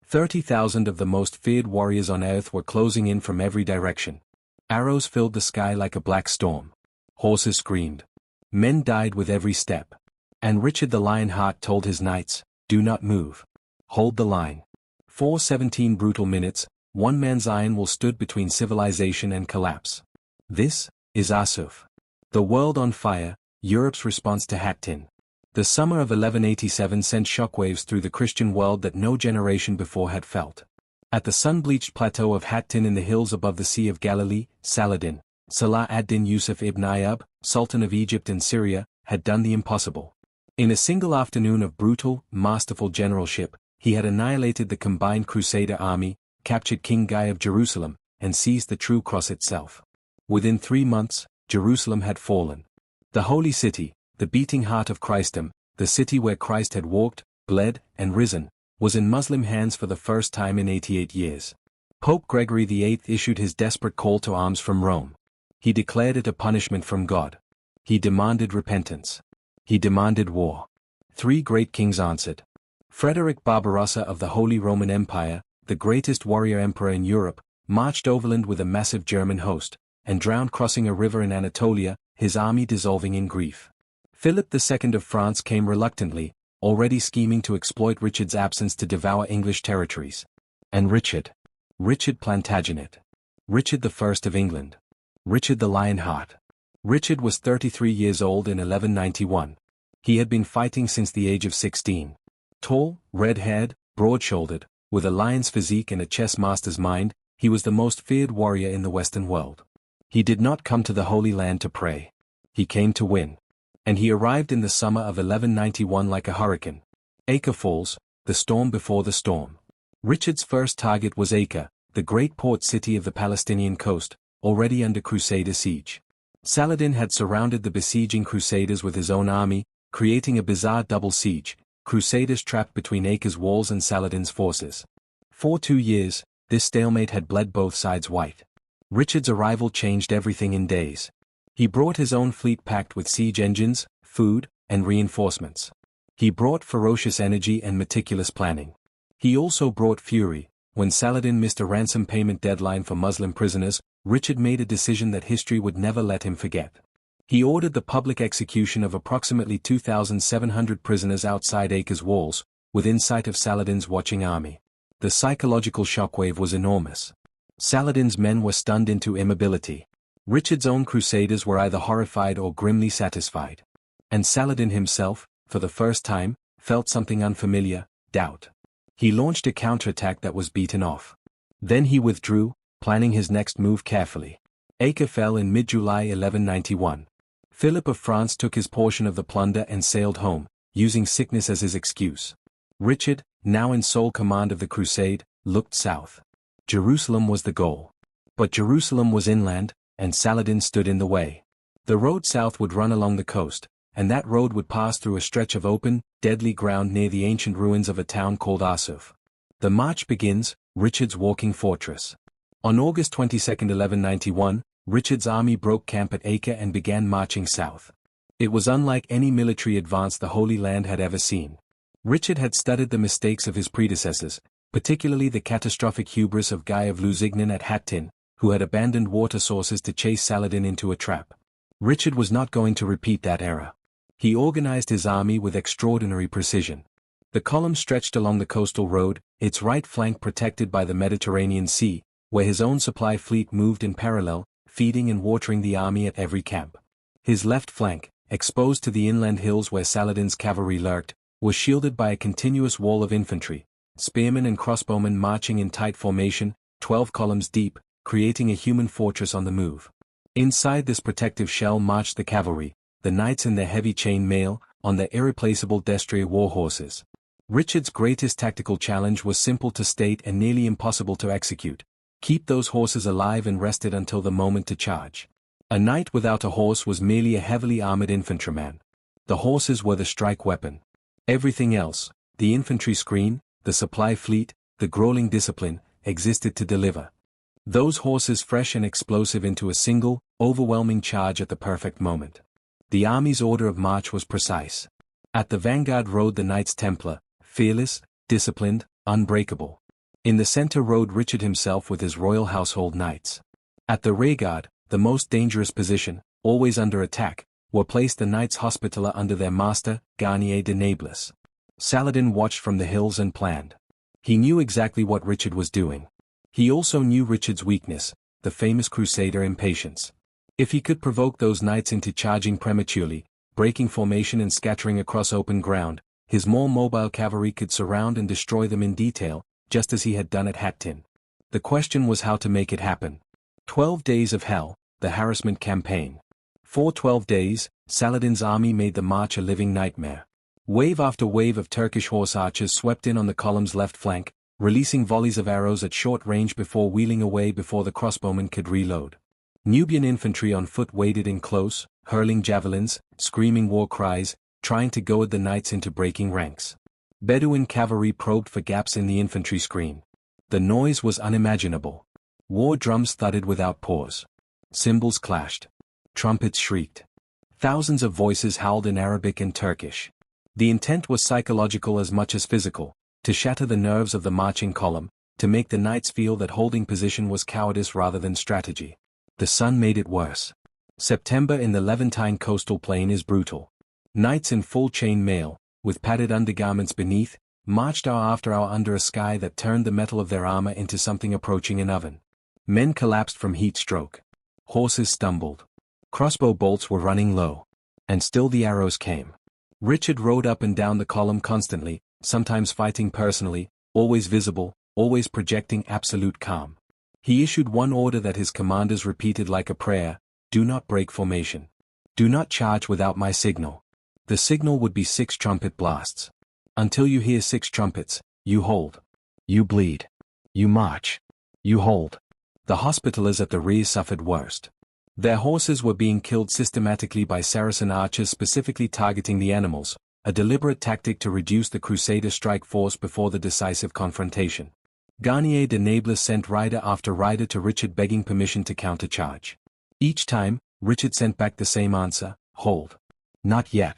30,000 of the most feared warriors on earth were closing in from every direction. Arrows filled the sky like a black storm. Horses screamed. Men died with every step. And Richard the Lionheart told his knights, "Do not move. Hold the line. For 17 brutal minutes, one man's iron will stood between civilization and collapse." This is Arsuf. The world on fire, Europe's response to Hattin. The summer of 1187 sent shockwaves through the Christian world that no generation before had felt. At the sun-bleached plateau of Hattin in the hills above the Sea of Galilee, Saladin, Salah ad-Din Yusuf ibn Ayyub, Sultan of Egypt and Syria, had done the impossible. In a single afternoon of brutal, masterful generalship, he had annihilated the combined Crusader army, captured King Guy of Jerusalem, and seized the true cross itself. Within 3 months, Jerusalem had fallen. The holy city, the beating heart of Christendom, the city where Christ had walked, bled, and risen, was in Muslim hands for the first time in 88 years. Pope Gregory VIII issued his desperate call to arms from Rome. He declared it a punishment from God. He demanded repentance. He demanded war. 3 great kings answered. Frederick Barbarossa of the Holy Roman Empire, the greatest warrior emperor in Europe, marched overland with a massive German host, and drowned crossing a river in Anatolia, his army dissolving in grief. Philip II of France came reluctantly, already scheming to exploit Richard's absence to devour English territories. And Richard Plantagenet. Richard I of England. Richard the Lionheart. Richard was 33 years old in 1191. He had been fighting since the age of 16. Tall, red-haired, broad-shouldered, with a lion's physique and a chess master's mind, he was the most feared warrior in the Western world. He did not come to the Holy Land to pray. He came to win. And he arrived in the summer of 1191 like a hurricane. Acre falls, the storm before the storm. Richard's first target was Acre, the great port city of the Palestinian coast, already under Crusader siege. Saladin had surrounded the besieging Crusaders with his own army, creating a bizarre double siege, Crusaders trapped between Acre's walls and Saladin's forces. For 2 years, this stalemate had bled both sides white. Richard's arrival changed everything in days. He brought his own fleet packed with siege engines, food, and reinforcements. He brought ferocious energy and meticulous planning. He also brought fury. When Saladin missed a ransom payment deadline for Muslim prisoners, Richard made a decision that history would never let him forget. He ordered the public execution of approximately 2,700 prisoners outside Acre's walls, within sight of Saladin's watching army. The psychological shockwave was enormous. Saladin's men were stunned into immobility. Richard's own crusaders were either horrified or grimly satisfied. And Saladin himself, for the first time, felt something unfamiliar: doubt. He launched a counterattack that was beaten off. Then he withdrew, planning his next move carefully. Acre fell in mid-July 1191. Philip of France took his portion of the plunder and sailed home, using sickness as his excuse. Richard, now in sole command of the crusade, looked south. Jerusalem was the goal. But Jerusalem was inland, and Saladin stood in the way. The road south would run along the coast, and that road would pass through a stretch of open, deadly ground near the ancient ruins of a town called Arsuf. The march begins, Richard's walking fortress. On August 22, 1191, Richard's army broke camp at Acre and began marching south. It was unlike any military advance the Holy Land had ever seen. Richard had studied the mistakes of his predecessors, particularly the catastrophic hubris of Guy of Lusignan at Hattin, who had abandoned water sources to chase Saladin into a trap. Richard was not going to repeat that error. He organized his army with extraordinary precision. The column stretched along the coastal road, its right flank protected by the Mediterranean Sea, where his own supply fleet moved in parallel, feeding and watering the army at every camp. His left flank, exposed to the inland hills where Saladin's cavalry lurked, was shielded by a continuous wall of infantry, spearmen and crossbowmen marching in tight formation, 12 columns deep, creating a human fortress on the move. Inside this protective shell marched the cavalry, the knights in their heavy chain mail, on their irreplaceable destrier war horses. Richard's greatest tactical challenge was simple to state and nearly impossible to execute: keep those horses alive and rested until the moment to charge. A knight without a horse was merely a heavily armored infantryman. The horses were the strike weapon. Everything else, the infantry screen, the supply fleet, the grueling discipline, existed to deliver those horses fresh and explosive into a single, overwhelming charge at the perfect moment. The army's order of march was precise. At the vanguard rode the Knights Templar, fearless, disciplined, unbreakable. In the center rode Richard himself with his royal household knights. At the rearguard, the most dangerous position, always under attack, were placed the Knights Hospitaller under their master, Garnier de Nablus. Saladin watched from the hills and planned. He knew exactly what Richard was doing. He also knew Richard's weakness, the famous Crusader impatience. If he could provoke those knights into charging prematurely, breaking formation and scattering across open ground, his more mobile cavalry could surround and destroy them in detail, just as he had done at Hattin. The question was how to make it happen. 12 days of hell, the harassment campaign. For 12 days, Saladin's army made the march a living nightmare. Wave after wave of Turkish horse archers swept in on the column's left flank, releasing volleys of arrows at short range before wheeling away before the crossbowmen could reload. Nubian infantry on foot waded in close, hurling javelins, screaming war cries, trying to goad the knights into breaking ranks. Bedouin cavalry probed for gaps in the infantry screen. The noise was unimaginable. War drums thudded without pause. Cymbals clashed. Trumpets shrieked. Thousands of voices howled in Arabic and Turkish. The intent was psychological as much as physical, to shatter the nerves of the marching column, to make the knights feel that holding position was cowardice rather than strategy. The sun made it worse. September in the Levantine coastal plain is brutal. Knights in full chain mail, with padded undergarments beneath, marched hour after hour under a sky that turned the metal of their armor into something approaching an oven. Men collapsed from heat stroke. Horses stumbled. Crossbow bolts were running low. And still the arrows came. Richard rode up and down the column constantly, sometimes fighting personally, always visible, always projecting absolute calm. He issued one order that his commanders repeated like a prayer: do not break formation. Do not charge without my signal. The signal would be 6 trumpet blasts. Until you hear 6 trumpets, you hold. You bleed. You march. You hold. The Hospitallers at the rear suffered worst. Their horses were being killed systematically by Saracen archers specifically targeting the animals, a deliberate tactic to reduce the Crusader strike force before the decisive confrontation. Garnier de Nablus sent rider after rider to Richard begging permission to countercharge. Each time, Richard sent back the same answer: hold. Not yet.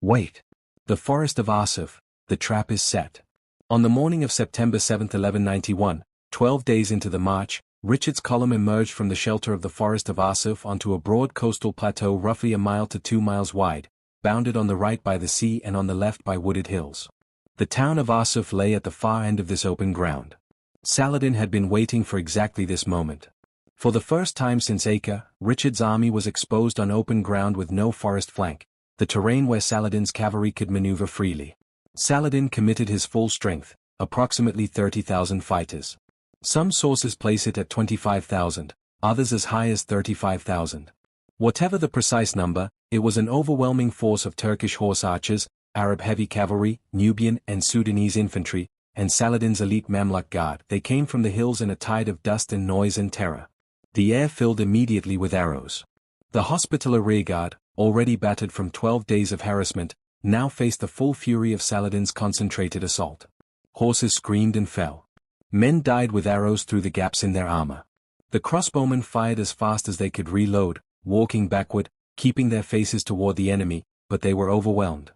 Wait. The forest of Arsuf, the trap is set. On the morning of September 7, 1191, 12 days into the march, Richard's column emerged from the shelter of the forest of Arsuf onto a broad coastal plateau roughly a mile to 2 miles wide, bounded on the right by the sea and on the left by wooded hills. The town of Arsuf lay at the far end of this open ground. Saladin had been waiting for exactly this moment. For the first time since Acre, Richard's army was exposed on open ground with no forest flank, the terrain where Saladin's cavalry could maneuver freely. Saladin committed his full strength, approximately 30,000 fighters. Some sources place it at 25,000, others as high as 35,000. Whatever the precise number, it was an overwhelming force of Turkish horse archers, Arab heavy cavalry, Nubian and Sudanese infantry, and Saladin's elite Mamluk guard. They came from the hills in a tide of dust and noise and terror. The air filled immediately with arrows. The Hospitaller rearguard, already battered from 12 days of harassment, now faced the full fury of Saladin's concentrated assault. Horses screamed and fell. Men died with arrows through the gaps in their armor. The crossbowmen fired as fast as they could reload, walking backward, keeping their faces toward the enemy, but they were overwhelmed.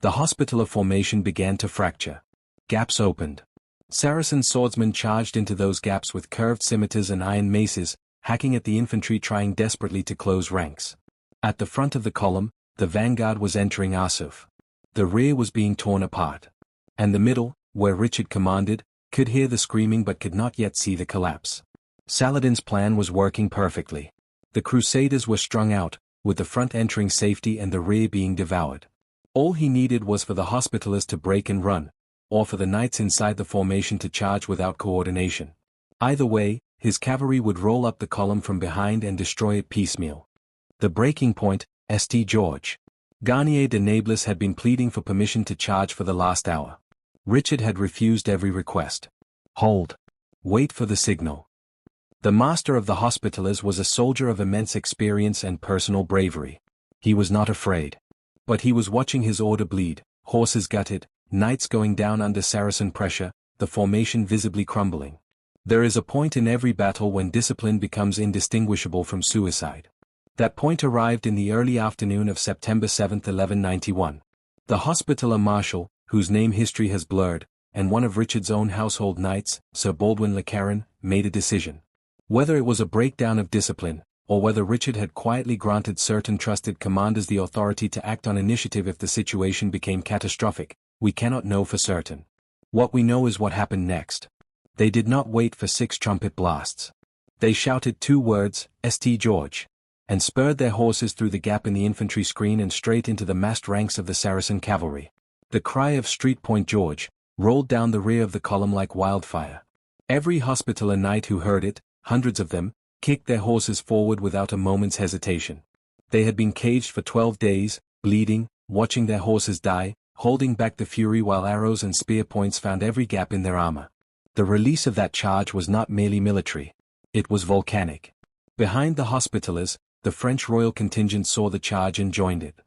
The Hospitaller formation began to fracture. Gaps opened. Saracen swordsmen charged into those gaps with curved scimitars and iron maces, hacking at the infantry trying desperately to close ranks. At the front of the column, the vanguard was entering Arsuf. The rear was being torn apart. And the middle, where Richard commanded, could hear the screaming but could not yet see the collapse. Saladin's plan was working perfectly. The Crusaders were strung out, with the front entering safety and the rear being devoured. All he needed was for the Hospitallers to break and run, or for the knights inside the formation to charge without coordination. Either way, his cavalry would roll up the column from behind and destroy it piecemeal. The breaking point, St. George. Garnier de Nablus had been pleading for permission to charge for the last hour. Richard had refused every request. Hold. Wait for the signal. The master of the Hospitallers was a soldier of immense experience and personal bravery. He was not afraid. But he was watching his order bleed, horses gutted, knights going down under Saracen pressure, the formation visibly crumbling. There is a point in every battle when discipline becomes indistinguishable from suicide. That point arrived in the early afternoon of September 7, 1191. The Hospitaller marshal, whose name history has blurred, and one of Richard's own household knights, Sir Baldwin le Caron, made a decision. Whether it was a breakdown of discipline, or whether Richard had quietly granted certain trusted commanders the authority to act on initiative if the situation became catastrophic, we cannot know for certain. What we know is what happened next. They did not wait for 6 trumpet blasts. They shouted 2 words, "St. George," and spurred their horses through the gap in the infantry screen and straight into the massed ranks of the Saracen cavalry. The cry of "Street Point George" rolled down the rear of the column like wildfire. Every Hospitaller knight who heard it, hundreds of them, kicked their horses forward without a moment's hesitation. They had been caged for 12 days, bleeding, watching their horses die, holding back the fury while arrows and spear points found every gap in their armor. The release of that charge was not merely military. It was volcanic. Behind the Hospitallers, the French royal contingent saw the charge and joined it.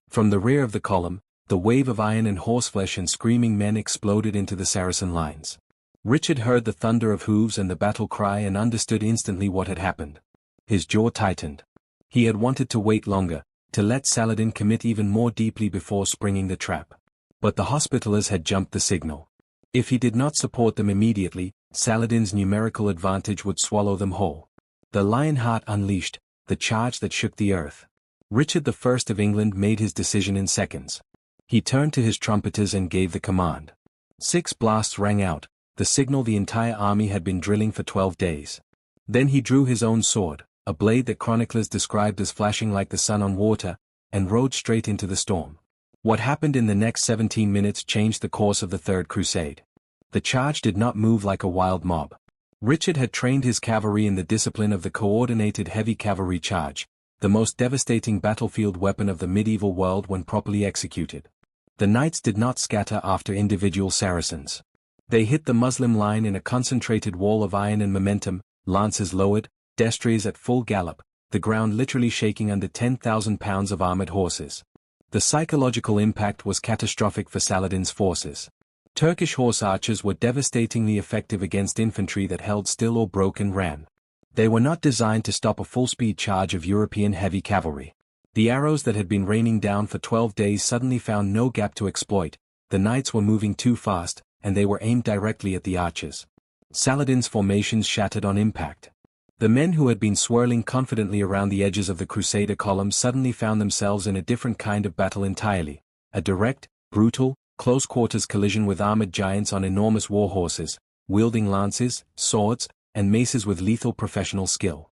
From the rear of the column, the wave of iron and horseflesh and screaming men exploded into the Saracen lines. Richard heard the thunder of hooves and the battle cry and understood instantly what had happened. His jaw tightened. He had wanted to wait longer, to let Saladin commit even more deeply before springing the trap. But the Hospitallers had jumped the signal. If he did not support them immediately, Saladin's numerical advantage would swallow them whole. The Lionheart unleashed, the charge that shook the earth. Richard I of England made his decision in seconds. He turned to his trumpeters and gave the command. 6 blasts rang out, the signal the entire army had been drilling for 12 days. Then he drew his own sword, a blade that chroniclers described as flashing like the sun on water, and rode straight into the storm. What happened in the next 17 minutes changed the course of the Third Crusade. The charge did not move like a wild mob. Richard had trained his cavalry in the discipline of the coordinated heavy cavalry charge, the most devastating battlefield weapon of the medieval world when properly executed. The knights did not scatter after individual Saracens. They hit the Muslim line in a concentrated wall of iron and momentum, lances lowered, destriers at full gallop, the ground literally shaking under 10,000 pounds of armored horses. The psychological impact was catastrophic for Saladin's forces. Turkish horse archers were devastatingly effective against infantry that held still or broke and ran. They were not designed to stop a full-speed charge of European heavy cavalry. The arrows that had been raining down for 12 days suddenly found no gap to exploit, the knights were moving too fast, and they were aimed directly at the archers. Saladin's formations shattered on impact. The men who had been swirling confidently around the edges of the Crusader column suddenly found themselves in a different kind of battle entirely, a direct, brutal, close-quarters collision with armored giants on enormous war horses, wielding lances, swords, and maces with lethal professional skill.